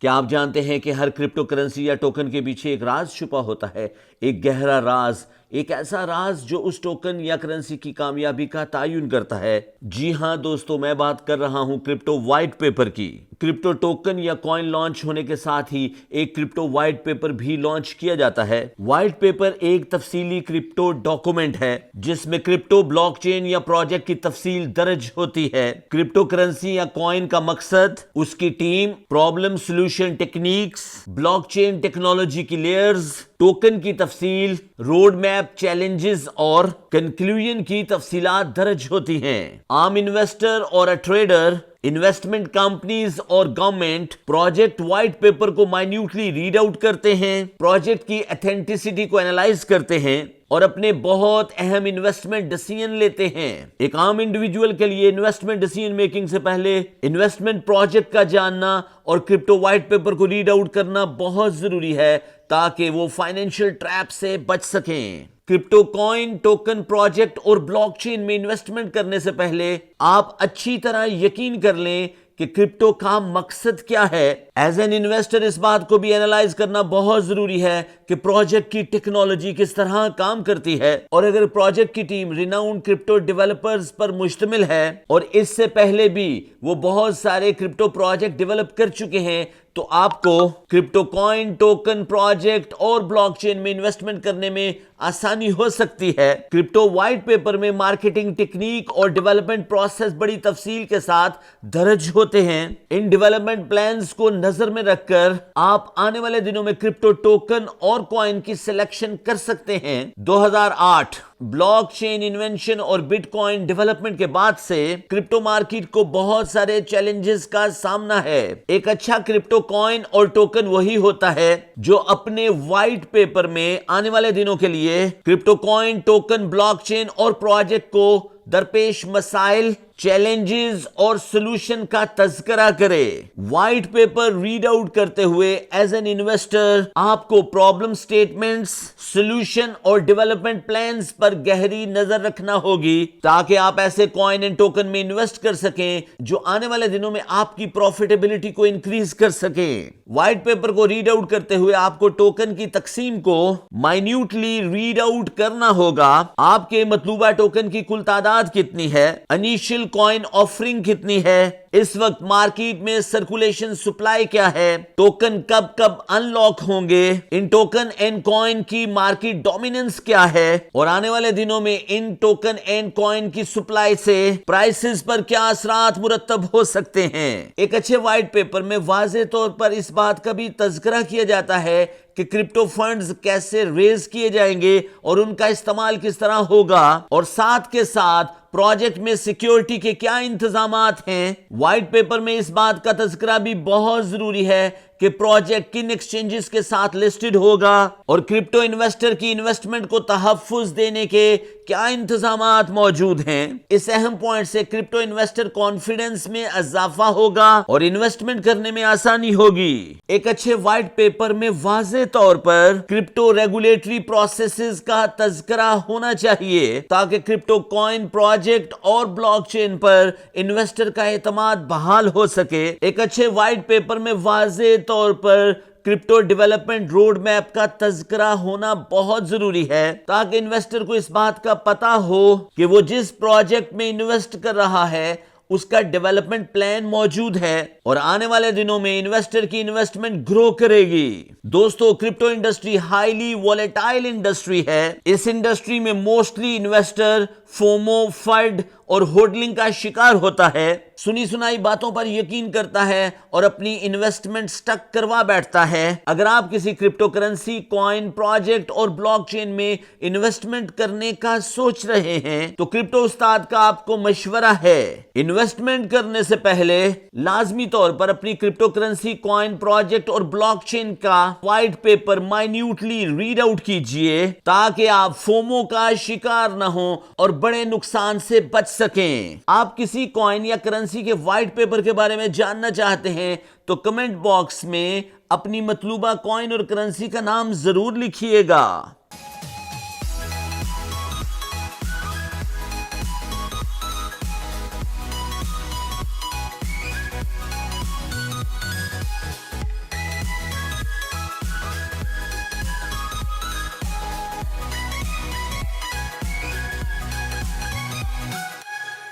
کیا آپ جانتے ہیں کہ ہر کرپٹو کرنسی یا ٹوکن کے پیچھے ایک راز چھپا ہوتا ہے، ایک گہرا راز، ایک ایسا راز جو اس ٹوکن یا کرنسی کی کامیابی کا تعین کرتا ہے؟ جی ہاں دوستو، میں بات کر رہا ہوں کرپٹو وائٹ پیپر کی۔ کرپٹو ٹوکن یا کوائن لانچ ہونے کے ساتھ ہی ایک کرپٹو وائٹ پیپر بھی لانچ کیا جاتا ہے۔ وائٹ پیپر ایک تفصیلی کرپٹو ڈاکومنٹ ہے جس میں کرپٹو بلاک چین یا پروجیکٹ کی تفصیل درج ہوتی ہے۔ کرپٹو کرنسی یا کوائن کا مقصد، اس کی ٹیم، problem solution techniques, block chain technology کی لیئرز، ٹوکن کی تفصیل، روڈ میپ، چیلنجز اور کنکلوژن کی تفصیلات درج ہوتی ہیں۔ عام انویسٹر اور ٹریڈر، انویسٹمنٹ کمپنیز اور گورنمنٹ پروجیکٹ وائٹ پیپر کو مائنیوٹلی ریڈ آؤٹ کرتے ہیں، پروجیکٹ کی ایتھینٹسٹی کو انالائز کرتے ہیں اور اپنے بہت اہم انویسٹمنٹ ڈیسیژن لیتے ہیں۔ ایک عام انڈیویجول کے لیے انویسٹمنٹ ڈیسیژن میکنگ سے پہلے انویسٹمنٹ پروجیکٹ کا جاننا اور کرپٹو وائٹ پیپر کو ریڈ آؤٹ کرنا بہت ضروری ہے تاکہ وہ فائنینشیل ٹریپ سے بچ سکیں۔ کرپٹو کوائن، ٹوکن، پروجیکٹ اور بلاک چین میں انویسٹمنٹ کرنے سے پہلے آپ اچھی طرح یقین کر لیں کہ کرپٹو کا مقصد کیا ہے۔ ایز این انویسٹر اس بات کو بھی انالائز کرنا بہت ضروری ہے کہ پروجیکٹ کی ٹیکنالوجی کس طرح کام کرتی ہے، اور اگر پروجیکٹ کی ٹیم ریناؤنڈ کرپٹو ڈیولپرز پر مشتمل ہے اور اس سے پہلے بھی وہ بہت سارے کرپٹو پروجیکٹ ڈیولپ کر چکے ہیں، تو آپ کو کرپٹو کوائن، ٹوکن، پروجیکٹ اور بلاک چین میں انویسٹمنٹ کرنے میں آسانی ہو سکتی ہے۔ کرپٹو وائٹ پیپر میں مارکیٹنگ ٹیکنیک اور ڈیولپمنٹ پروسیس بڑی تفصیل کے ساتھ درج ہوتے ہیں۔ ان ڈیولپمنٹ پلانز کو نظر میں رکھ کر آپ آنے والے دنوں میں کرپٹو ٹوکن اور کوائن کی سلیکشن کر سکتے ہیں۔ 2008 بلاک چین انوینشن اور بٹ کوائن ڈیولپمنٹ کے بعد سے کرپٹو مارکیٹ کو بہت سارے چیلنجز کا سامنا ہے۔ ایک اچھا کرپٹو کوائن اور ٹوکن وہی ہوتا ہے جو اپنے وائٹ پیپر میں آنے والے دنوں کے لیے crypto coin, token, block chain اور پروجیکٹ کو درپیش مسائل، چیلنجز اور سلوشن کا تذکرہ کرے۔ وائٹ پیپر ریڈ آؤٹ کرتے ہوئے ایز این انویسٹر آپ کو پرابلم سٹیٹمنٹس، سلوشن اور ڈیولپمنٹ پلانز پر گہری نظر رکھنا ہوگی تاکہ آپ ایسے کوائن اینڈ ٹوکن میں انویسٹ کر سکیں جو آنے والے دنوں میں آپ کی پروفیٹیبلٹی کو انکریز کر سکیں۔ وائٹ پیپر کو ریڈ آؤٹ کرتے ہوئے آپ کو ٹوکن کی تقسیم کو مائنیوٹلی ریڈ آؤٹ کرنا ہوگا۔ آپ کے مطلوبہ ٹوکن کی کل تعداد کتنی ہے، انیشل کوائن آفرنگ کتنی ہے، اس وقت مارکیٹ میں سرکولیشن سپلائی کیا ہے، ٹوکن کب کب ان لاک ہوں گے، ان ٹوکن اینڈ کوائن کی مارکیٹ ڈومیننس کیا ہے، اور آنے والے دنوں میں ان ٹوکن اینڈ کوائن کی سپلائی سے پرائسز پر کیا اثرات مرتب ہو سکتے ہیں۔ ایک اچھے وائٹ پیپر میں واضح طور پر اس بات کا بھی تذکرہ کیا جاتا ہے کہ کرپٹو فنڈز کیسے ریز کیے جائیں گے اور ان کا استعمال کس طرح ہوگا، اور ساتھ کے ساتھ پروجیکٹ میں سیکیورٹی کے کیا انتظامات ہیں۔ وائٹ پیپر میں اس بات کا تذکرہ بھی بہت ضروری ہے کہ پروجیکٹ کن ایکسچینجز کے ساتھ لسٹڈ ہوگا اور کرپٹو انویسٹر کی انویسٹمنٹ کو تحفظ دینے کے کیا انتظامات موجود ہیں۔ اس اہم پوائنٹ سے کرپٹو انویسٹر کانفیڈنس میں اضافہ ہوگا اور انویسٹمنٹ کرنے میں آسانی ہوگی۔ ایک اچھے وائٹ پیپر میں واضح طور پر کرپٹو ریگولیٹری پروسیسز کا تذکرہ ہونا چاہیے تاکہ کرپٹو کوائن، پروجیکٹ اور بلاک چین پر انویسٹر کا اعتماد بحال ہو سکے۔ ایک اچھے وائٹ پیپر میں واضح طور پر کرپٹو ڈیولپمنٹ روڈ میپ کا تذکرہ ہونا بہت ضروری ہے تاکہ انویسٹر کو اس بات کا پتہ ہو کہ وہ جس پروجیکٹ میں انویسٹ کر رہا ہے اس کا ڈیولپمنٹ پلان موجود ہے اور آنے والے دنوں میں انویسٹر کی انویسٹمنٹ گرو کرے گی۔ دوستو، crypto industry highly volatile industry ہے۔ اس انڈسٹری میں موسٹلی انویسٹر فومو، فڈ اور ہولڈنگ کا شکار ہوتا ہے، سنی سنائی باتوں پر یقین کرتا ہے اور اپنی انویسٹمنٹ سٹک کروا بیٹھتا ہے۔ اگر آپ کسی کرپٹو کرنسی، کوائن، پروجیکٹ اور بلاک چین میں انویسٹمنٹ کرنے کا سوچ رہے ہیں تو کرپٹو استاد کا آپ کو مشورہ ہے، انویسٹمنٹ کرنے سے پہلے لازمی طور پر اپنی کرپٹو کرنسی، کوائن، پروجیکٹ اور بلاک چین کا white paper minutely read out کیجئے تاکہ آپ فومو کا شکار نہ ہوں اور بڑے نقصان سے بچ سکیں۔ آپ کسی کوائن یا کرنسی کے وائٹ پیپر کے بارے میں جاننا چاہتے ہیں تو کمنٹ باکس میں اپنی مطلوبہ کوائن اور کرنسی کا نام ضرور لکھیے گا۔